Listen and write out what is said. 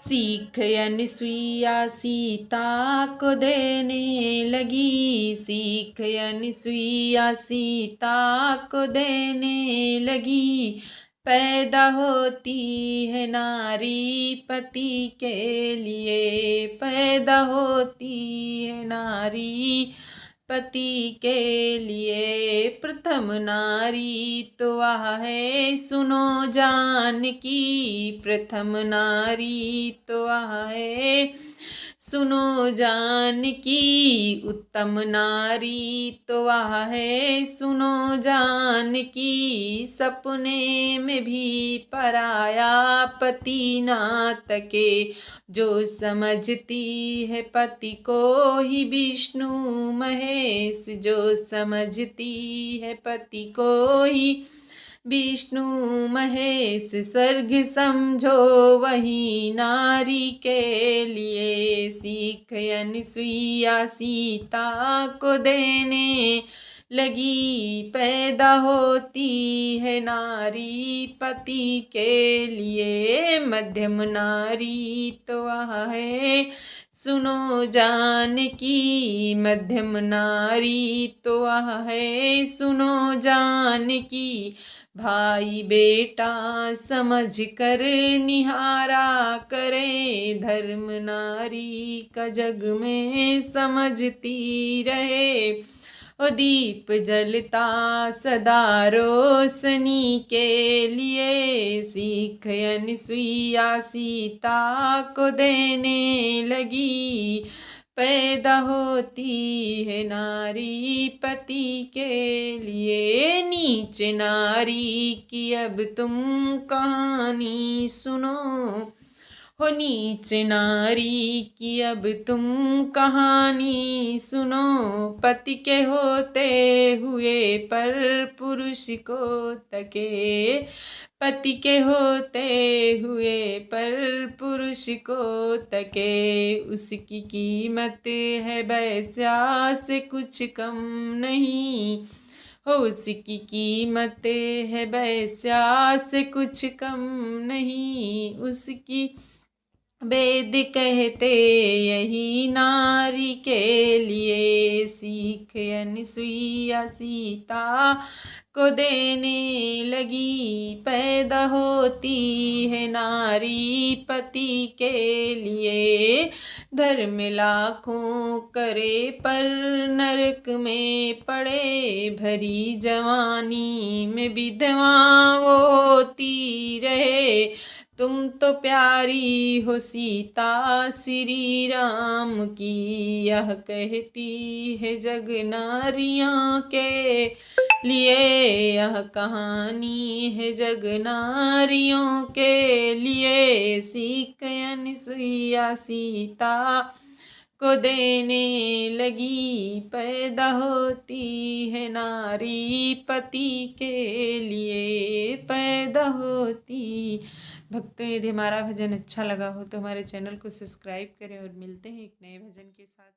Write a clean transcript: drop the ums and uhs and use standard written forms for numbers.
सीख अनसुईया सीता को देने लगी, सीख अनसुईया सीता को देने लगी। पैदा होती है नारी पति के लिए, पैदा होती है नारी पति के लिए। प्रथम नारी तो वह है सुनो जानकी, प्रथम नारी तो वह है सुनो जानकी। उत्तम नारी तो वह है सुनो जानकी। सपने में भी पराया पति ना तके, जो समझती है पति को ही विष्णु महेश, जो समझती है पति को ही विष्णु महेश। स्वर्ग समझो वही नारी के लिए, सीख अनसुईया सीता को देने लगी। पैदा होती है नारी पति के लिए, मध्यम नारी तो वह है सुनो जानकी, मध्यम नारी तो वह है सुनो जानकी। भाई बेटा समझ कर निहारा करे, धर्म नारी का जग में समझती रहे। ओ दीप जलता सदा रोशनी के लिए, सीख अनसुईया सीता को देने लगी। पैदा होती है नारी पति के लिए। नीच नारी की अब तुम कहानी सुनो, हो नीच नारी की अब तुम कहानी सुनो। पति के होते हुए पर पुरुष को तके, पति के होते हुए पर पुरुष को तके। उसकी कीमत है वैश्या से कुछ कम नहीं, हो उसकी कीमत है वैश्या से कुछ कम नहीं। उसकी वेद कहते यही नारी के लिए, सीख अनसुईया सीता को देने लगी। पैदा होती है नारी पति के लिए, धर्म लाखों करे पर नरक में पड़े। भरी जवानी में विधवा वो होती रहे, तुम तो प्यारी हो सीता श्री राम की। यह कहती है जग नारियों के लिए, यह कहानी है जग नारियों के लिए। सीख अनसुईया सीता को देने लगी। पैदा होती है नारी पति के लिए, पैदा होती। भक्तों यदि हमारा भजन अच्छा लगा हो तो हमारे चैनल को सब्सक्राइब करें और मिलते हैं एक नए भजन के साथ।